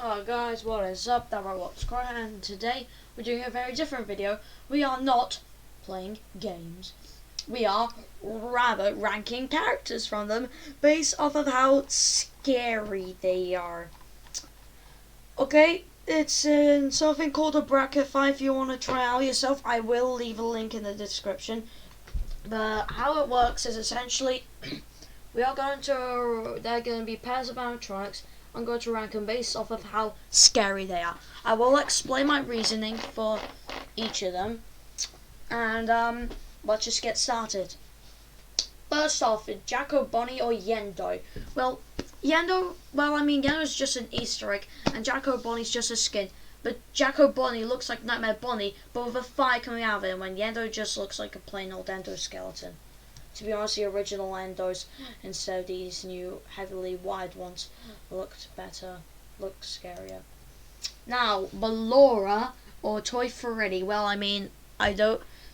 Oh guys, what is up? That Roblox Cry, and today we're doing a very different video. We are not playing games. We are rather ranking characters from them based off of how scary they are. Okay, it's in something called a bracket fight. If you want to try out yourself, I will leave a link in the description. But how it works is essentially they're going to be pairs of animatronics. I'm going to rank them based off of how scary they are. I will explain my reasoning for each of them. And let's just get started. First off, Jacko, Bonnie or Yendo? Well, Yendo's just an Easter egg, and Jacko Bonnie's just a skin. But Jacko Bonnie looks like Nightmare Bonnie, but with a fire coming out of it, when Yendo just looks like a plain old endoskeleton. To be honest, the original endos, instead of these new heavily wide ones, looked scarier. Now, Ballora or Toy Freddy. Well,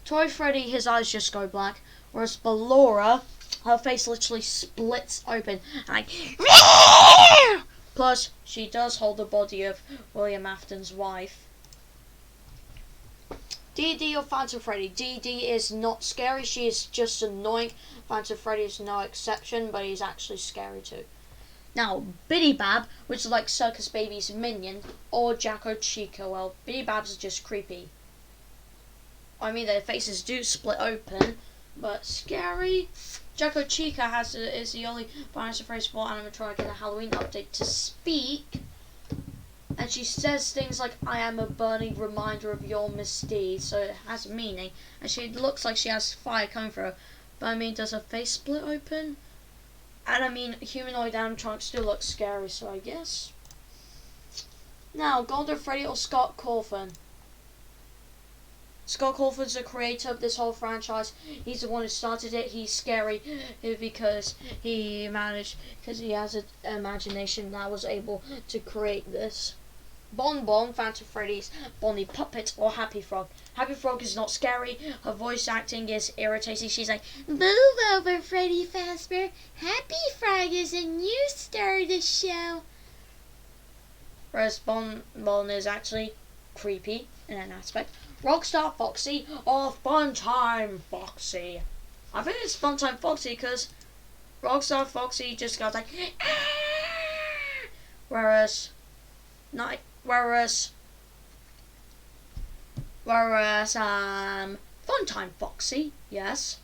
Toy Freddy, his eyes just go black, whereas Ballora, her face literally splits open, and plus, she does hold the body of William Afton's wife. DD or Phantom Freddy? DD is not scary, she is just annoying. Phantom Freddy is no exception, but he's actually scary too. Now, Biddy Bab, which is like Circus Baby's minion, or Jacko Chica. Well, Biddy Babs are just creepy. Their faces do split open, but scary. Jacko Chica is the only Phantom Freddy sport animatronic in the Halloween update to speak. And she says things like, "I am a burning reminder of your misdeeds," so it has meaning. And she looks like she has fire coming through her. But does her face split open? And humanoid animatronics do look scary, so I guess. Now, Golden Freddy or Scott Cawthon? Scott Cawthon's the creator of this whole franchise. He's the one who started it. He's scary because he has an imagination that was able to create this. Bon Bon, Phantom Freddy's Bonnie Puppet or Happy Frog? Happy Frog is not scary. Her voice acting is irritating. She's like, "Move over, Freddy Fazbear. Happy Frog is a new star of the show." Whereas Bon Bon is actually creepy in an aspect. Rockstar Foxy or Funtime Foxy? I think it's Funtime Foxy because Rockstar Foxy just goes like, "Ah!" Whereas Funtime Foxy, yes,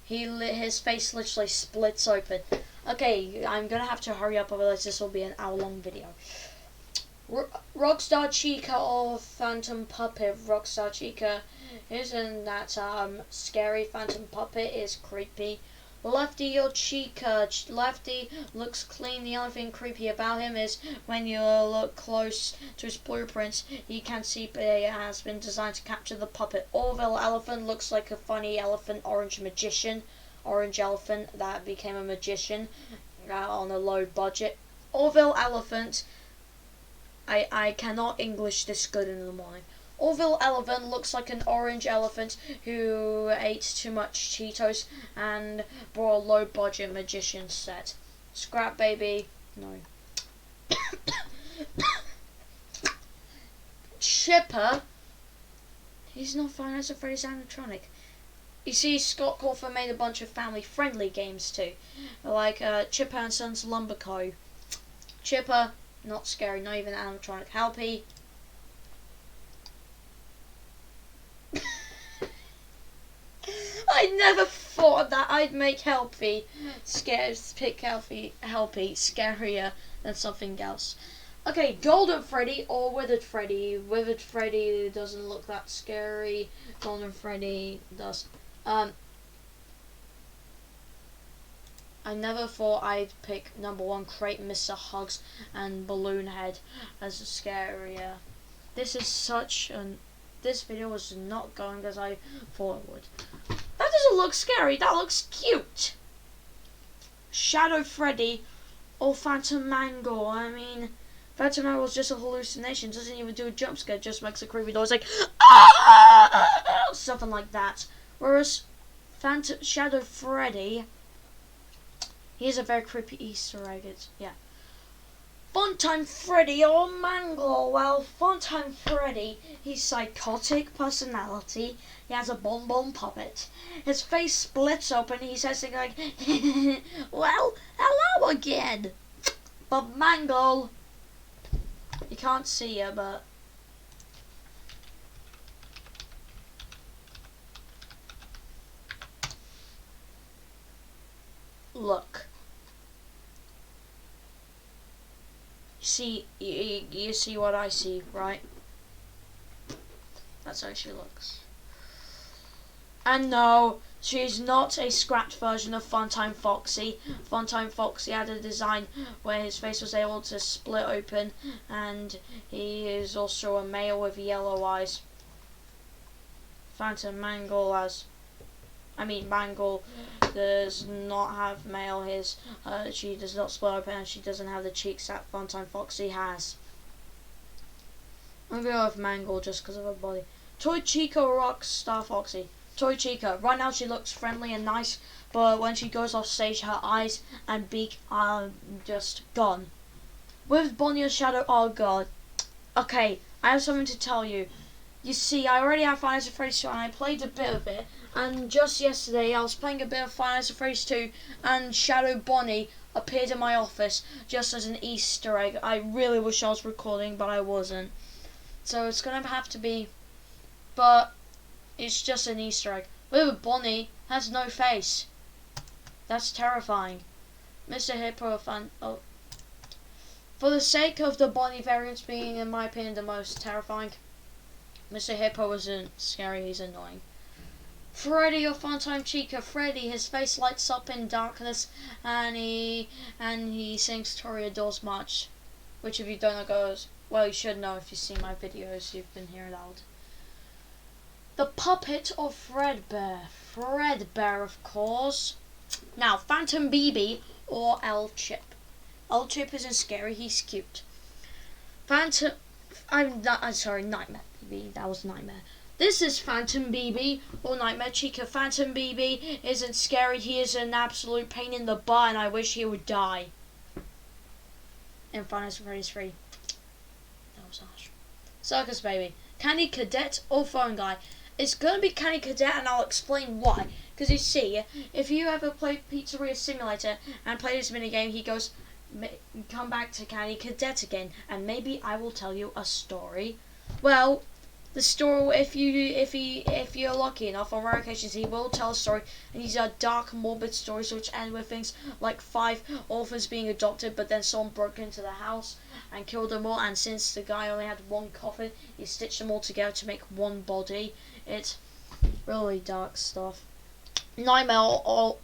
his face literally splits open. Okay, I'm gonna have to hurry up, otherwise this will be an hour-long video. Rockstar Chica or Phantom Puppet? Rockstar Chica isn't that scary. Phantom Puppet is creepy. Lefty or Chica? Lefty looks clean. The only thing creepy about him is when you look close to his blueprints, you can see it has been designed to capture the puppet. Orville Elephant looks like a funny elephant, orange elephant that became a magician on a low budget. Orville Elephant, I cannot English this good in the morning. Orville Elephant looks like an orange elephant who ate too much Cheetos and bought a low-budget magician set. Scrap Baby, no. Chipper, he's not Phantom Freddy's animatronic. You see, Scott Cawthon made a bunch of family-friendly games too, like Chipper and Sons Lumber Co. Chipper, not scary, not even animatronic. Helpy. I never thought that I'd make Helpy scarier than something else. Okay, Golden Freddy or Withered Freddy? Withered Freddy doesn't look that scary. Golden Freddy does. I never thought I'd pick number one, Crate Mr. Hugs and Balloon Head as scarier. This video was not going as I thought it would. That doesn't look scary, that looks cute. Shadow Freddy or Phantom Mangle? Phantom Mangle is just a hallucination, doesn't even do a jump scare, just makes a creepy noise like, "Ah!" something like that. Whereas Shadow Freddy, he is a very creepy Easter egg. Funtime Freddy or Mangle? Well, Funtime Freddy, he's psychotic personality. He has a bonbon puppet. His face splits open. He says things like, well, hello again. But Mangle, you can't see her, but look. See, you see what I see, right? That's how she looks. And no, she's not a scrapped version of Funtime Foxy. Funtime Foxy had a design where his face was able to split open, and he is also a male with yellow eyes. Mangle does not have male hairs. She does not split open, and she doesn't have the cheeks that Funtime Foxy has. I'm going to go with Mangle just because of her body. Toy Chica Rockstar Foxy. Toy Chica. Right now she looks friendly and nice, but when she goes off stage, her eyes and beak are just gone. With Bonnie or Shadow, oh god. Okay, I have something to tell you. You see, I already have Five Nights at Freddy's 2 and I played a bit of it. And just yesterday I was playing a bit of Five Nights at Freddy's 2 and Shadow Bonnie appeared in my office just as an Easter egg. I really wish I was recording, but I wasn't. So it's going to have to be, but it's just an Easter egg. With Bonnie has no face. That's terrifying. Mr. Hippo fan. Oh. For the sake of the Bonnie variants being, in my opinion, the most terrifying, Mr. Hippo isn't scary, he's annoying. Freddy or Funtime Chica. Freddy, his face lights up in darkness and he sings Toreador's March. Which if you don't know goes, well, you should know if you've seen my videos, you've been hearing it out. The puppet of Fredbear. Fredbear, of course. Now, Phantom BB or L-Chip. L-Chip isn't scary, he's cute. I'm sorry, Nightmare BB, that was Nightmare. This is Phantom BB or Nightmare Chica. Phantom BB isn't scary, he is an absolute pain in the butt and I wish he would die. In Five Nights at Freddy's 3. That was harsh. Circus Baby. Candy Cadet or Phone Guy. It's going to be Candy Cadet and I'll explain why. Because you see, if you ever play Pizzeria Simulator and play this minigame, he goes, come back to Candy Cadet again and maybe I will tell you a story. Well, the story, if you're lucky enough, on rare occasions he will tell a story, and these are dark, morbid stories which end with things like 5 orphans being adopted, but then someone broke into the house and killed them all, and since the guy only had one coffin, he stitched them all together to make one body. It's really dark stuff. Nightmare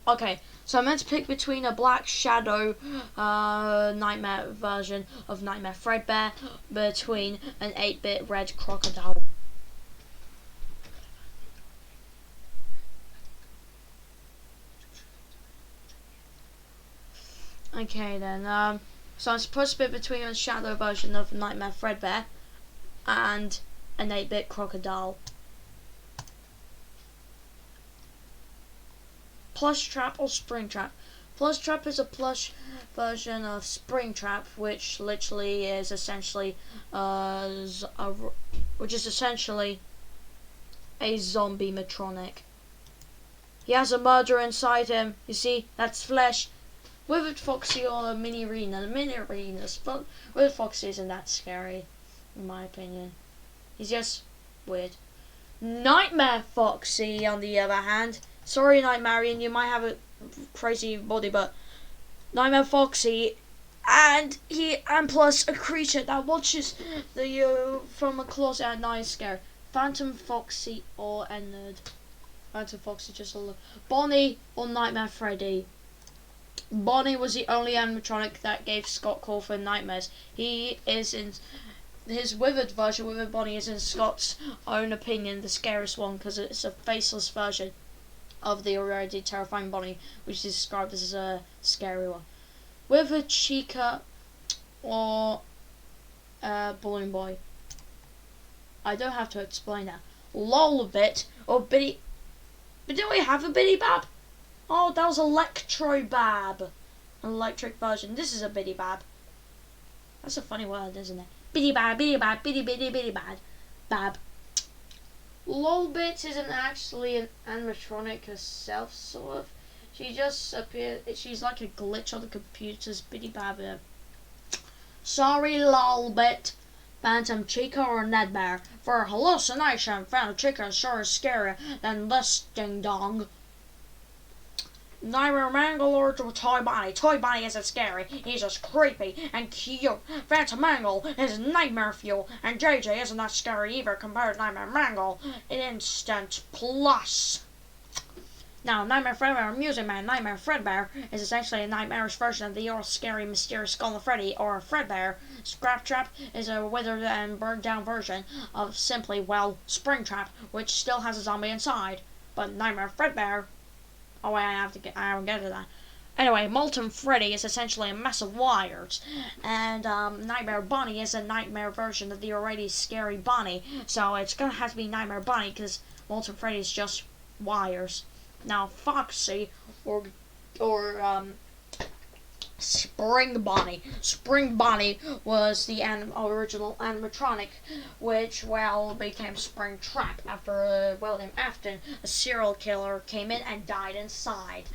okay, so I meant to pick between a Black Shadow Nightmare version of Nightmare Fredbear between an 8-bit red crocodile. Okay then, so I'm supposed to pick between a shadow version of Nightmare Fredbear and an 8-bit crocodile. Plush Trap or Springtrap. Plush Trap is a plush version of Springtrap, which literally is essentially a zombie matronic. He has a murderer inside him. You see, that's flesh. With Foxy or a mini arena. The mini arenas, but with Foxy isn't that scary, in my opinion. He's just weird. Nightmare Foxy, on the other hand. Sorry, Nightmarian, you might have a crazy body, but Nightmare Foxy, and plus a creature that watches you from a closet at night is scary. Phantom Foxy or a nerd. Phantom Foxy just a look. Bonnie or Nightmare Freddy. Bonnie was the only animatronic that gave Scott Cawthon nightmares. He is in his withered version. Withered Bonnie is in Scott's own opinion the scariest one because it's a faceless version of the already terrifying Bonnie, which is described as a scary one. Withered Chica or Balloon Boy. I don't have to explain that. Lolbit or Biddy. But do we have a Biddy Bab? Oh, that was Electro Bab. An electric version. This is a Biddy Bab. That's a funny word, isn't it? Bitty bad, bitty bad, bitty bitty bitty bad. Bab. Lolbit isn't actually an animatronic herself, sort of. She just appears. She's like a glitch on the computer's bitty bab. Sorry, Lolbit. Phantom Chica or Nedbear. For a hallucination, Phantom Chica is sure scarier than this ding dong. Nightmare Mangle or Toy Bonnie. Toy Bonnie isn't scary, he's just creepy and cute. Phantom Mangle is nightmare fuel, and JJ isn't that scary either compared to Nightmare Mangle. Instant plus. Now, Nightmare Fredbear Music Man. Nightmare Fredbear is essentially a nightmarish version of the old scary, mysterious Skull of Freddy or Fredbear. Scraptrap is a withered and burned down version of simply, well, Springtrap, which still has a zombie inside. But Nightmare Fredbear. Oh wait, I will get to that. Anyway, Molten Freddy is essentially a mess of wires, and Nightmare Bonnie is a nightmare version of the already scary Bonnie. So it's gonna have to be Nightmare Bonnie because Molten Freddy is just wires. Now Foxy or Spring Bonnie. Spring Bonnie was the original animatronic, which, well, became Spring Trap after, after a serial killer came in and died inside.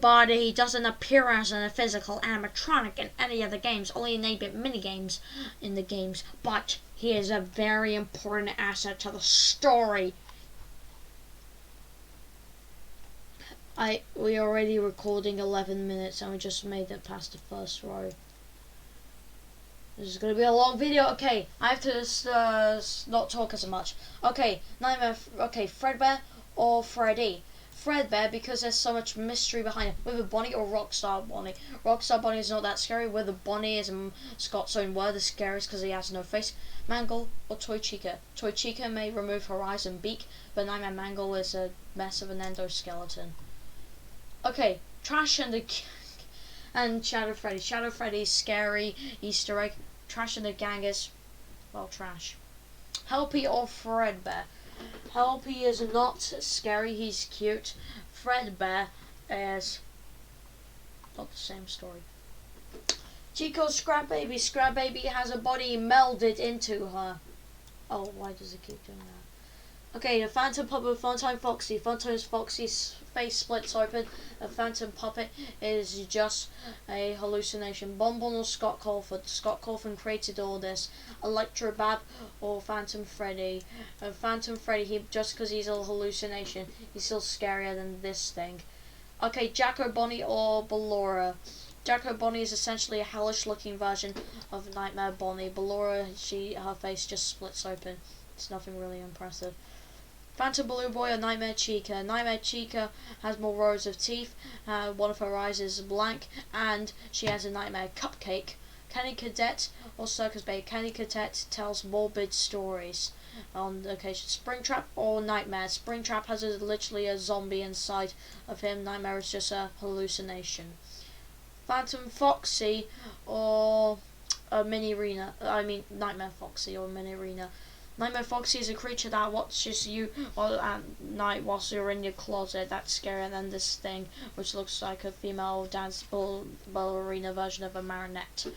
But he doesn't appear as a physical animatronic in any of the games, only in 8-bit minigames in the games, but he is a very important asset to the story. We're already recording 11 minutes and we just made it past the first row. This is going to be a long video. Okay, I have to not talk as much. Okay, Fredbear or Freddy? Fredbear, because there's so much mystery behind it. Whether Bonnie or Rockstar Bonnie. Rockstar Bonnie is not that scary. Whether Bonnie is Scott's own word, the scariest because he has no face. Mangle or Toy Chica. Toy Chica may remove her eyes and beak, but Nightmare Mangle is a mess of an endoskeleton. Okay, Trash and Shadow Freddy. Shadow Freddy's scary Easter egg. Trash and the Gang is, well, trash. Helpy or Fredbear? Helpy is not scary, he's cute. Fredbear is not the same story. Chico Scrap Baby. Scrap Baby has a body melded into her. Oh, why does it keep doing that? Okay, the Phantom Puppet, Funtime Foxy. Funtime's Foxy's face splits open. The Phantom Puppet is just a hallucination. Bonbon or Scott Colford? Scott Colford created all this. Electrobab or Phantom Freddy? Phantom Freddy, just because he's a hallucination, he's still scarier than this thing. Okay, Jacko Bonnie or Ballora? Jacko Bonnie is essentially a hellish looking version of Nightmare Bonnie. Ballora, her face just splits open. It's nothing really impressive. Phantom Blue Boy or Nightmare Chica? Nightmare Chica has more rows of teeth, one of her eyes is blank, and she has a nightmare cupcake. Kenny Cadet or Circus Babe? Kenny Cadet tells morbid stories on occasion. Springtrap or Nightmare? Springtrap has literally a zombie inside of him. Nightmare is just a hallucination. Phantom Foxy or Nightmare Foxy or Mini Arena? Nightmare Foxy is a creature that watches you at night whilst you're in your closet. That's scarier than this thing, which looks like a female dance ballerina version of a marionette.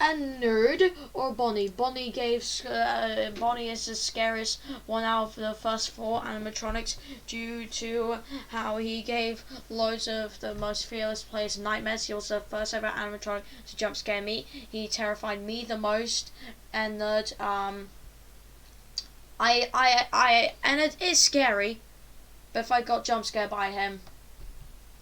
And Nerd or Bonnie? Bonnie is the scariest one out of the first 4 animatronics due to how he gave loads of the most fearless players nightmares. He was the first ever animatronic to jump scare me. He terrified me the most, and Nerd, and it is scary, but if I got jump scared by him,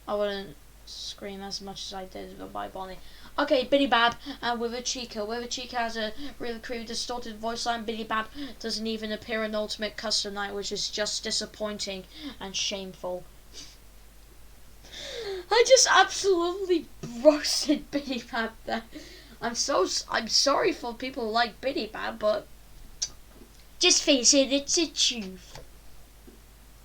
I wouldn't scream as much as I did by Bonnie. Okay, Billy Bab and Wither Chica. Wither Chica has a really creepy, distorted voice line. Billy Bab doesn't even appear in Ultimate Custom Night, which is just disappointing and shameful. I just absolutely roasted Billy Bab there. I'm sorry for people who like Billy Bab, but just face it, it's a truth.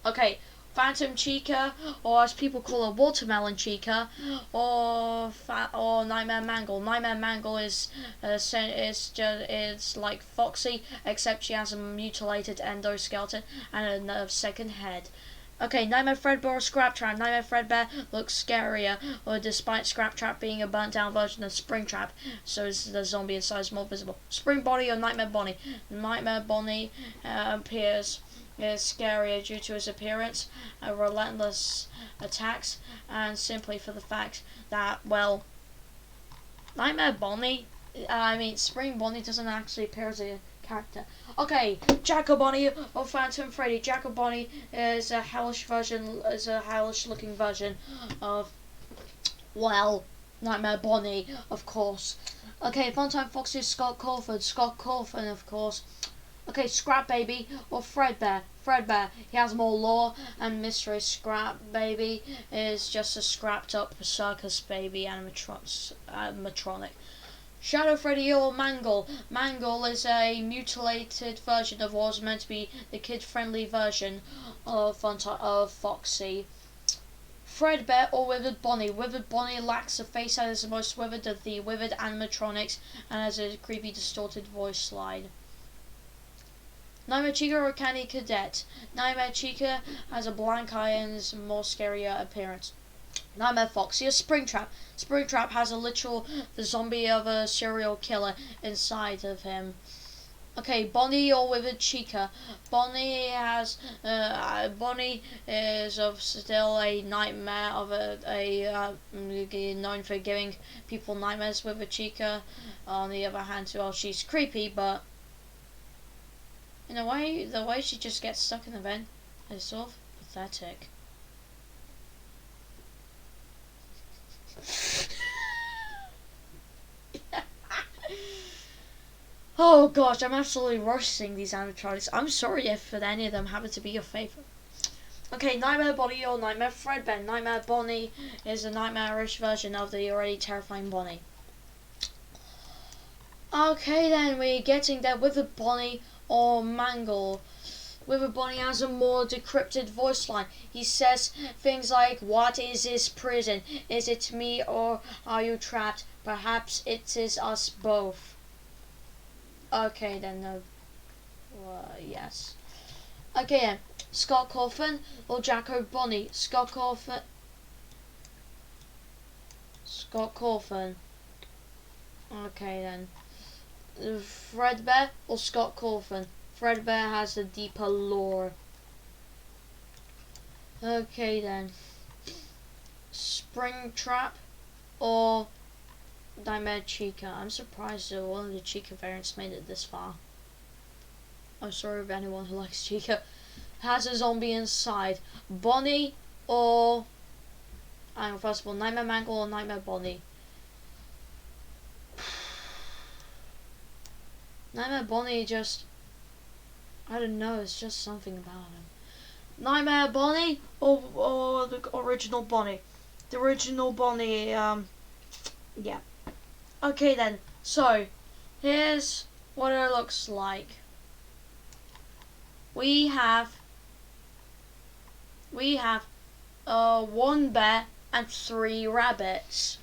Okay, Phantom Chica, or as people call her, Watermelon Chica, or Nightmare Mangle. Nightmare Mangle is like Foxy, except she has a mutilated endoskeleton and a second head. Okay, Nightmare Fredbear or Scraptrap. Nightmare Fredbear looks scarier, or despite Scraptrap being a burnt down version of Springtrap, so is the zombie inside is more visible. Spring Bonnie or Nightmare Bonnie. Nightmare Bonnie appears is scarier due to his appearance, relentless attacks, and simply for the fact that, well, Nightmare Bonnie, Spring Bonnie doesn't actually appear as a character. Okay, Jack-o' Bonnie or Phantom Freddy. Jack-o' Bonnie is a hellish looking version of, well, Nightmare Bonnie, of course. Okay, Funtime Foxy is Scott Cawthon. Scott Cawthon, of course. Okay, Scrap Baby or Fredbear. Fredbear, he has more lore and mystery. Scrap Baby is just a scrapped up circus baby animatronic. Shadow Freddy or Mangle. Mangle is a mutilated version of what was meant to be the kid-friendly version of Foxy. Fredbear or Withered Bonnie. Withered Bonnie lacks a face that is the most withered of the withered animatronics and has a creepy distorted voice line. Nightmare Chica or Candy Cadet. Nightmare Chica has a blank eye and is a more scarier appearance. Nightmare Foxy or Springtrap. Springtrap has the zombie of a serial killer inside of him. Okay, Bonnie or Withered Chica. Bonnie is still a nightmare of known for giving people nightmares. Withered Chica, on the other hand, well, she's creepy, but in a way, the way she just gets stuck in the vent is sort of pathetic. Oh gosh, I'm absolutely roasting these animatronics. I'm sorry if any of them happen to be your favourite. Okay, Nightmare Bonnie or Nightmare Fredbear. Nightmare Bonnie is a nightmarish version of the already terrifying Bonnie. Okay then, we're getting there with the Bonnie or Mangle. Withered Bonnie has a more decrypted voice line. He says things like, "What is this prison? Is it me or are you trapped? Perhaps it is us both." Okay then, no. Yes. Okay then, Scott Cawthon or Jack-o' Bonnie. Scott Cawthon. Okay then. Fredbear or Scott Cawthon. Fredbear has a deeper lore. Okay then. Springtrap or Nightmare Chica. I'm surprised that one of the Chica variants made it this far. I'm sorry if anyone who likes Chica. Has a zombie inside. Bonnie or first of all, Nightmare Mangle or Nightmare Bonnie. Nightmare Bonnie just, I don't know, it's just something about him. Nightmare Bonnie or the original Bonnie? The original Bonnie, yeah. Okay then, so, here's what it looks like. We have one bear and 3 rabbits.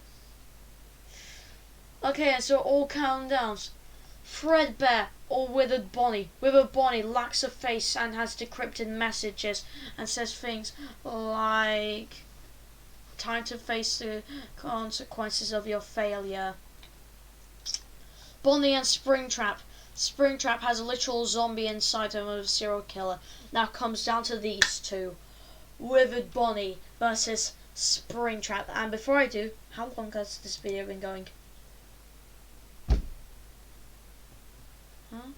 Okay, so all countdowns. Fredbear or Withered Bonnie. Withered Bonnie lacks a face and has decrypted messages and says things like, "Time to face the consequences of your failure." Bonnie and Springtrap. Springtrap has a literal zombie inside him of a serial killer. Now comes down to these two. Withered Bonnie versus Springtrap. And before I do, how long has this video been going? Huh?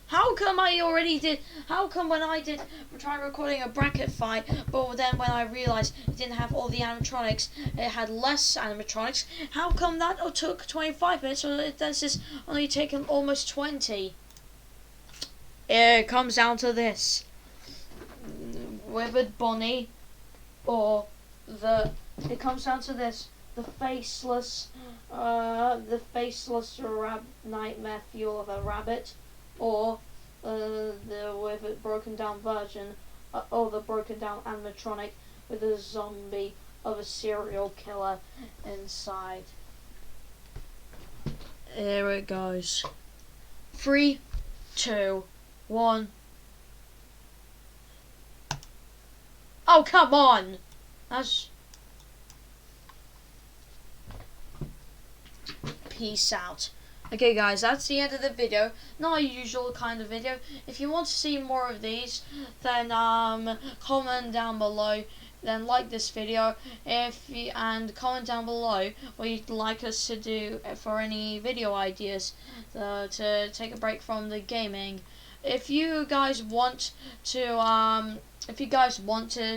How come when I did try recording a bracket fight, but then when I realised it didn't have all the animatronics, it had less animatronics, how come that took 25 minutes, or this is only taken almost 20? It comes down to this. Withered Bonnie, or it comes down to this. The faceless nightmare fuel of a rabbit, or with a broken down version, or the broken down animatronic with a zombie of a serial killer inside. Here it goes. 3, 2, 1. Oh, come on! That's... Peace out. Okay guys, that's the end of the video. Not a usual kind of video. If you want to see more of these, then comment down below. Then like this video and comment down below what you'd like us to do for any video ideas to take a break from the gaming. If you guys want to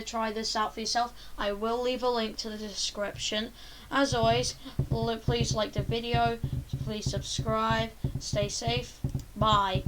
try this out for yourself, I will leave a link to the description. As always, please like the video, please subscribe, stay safe, bye.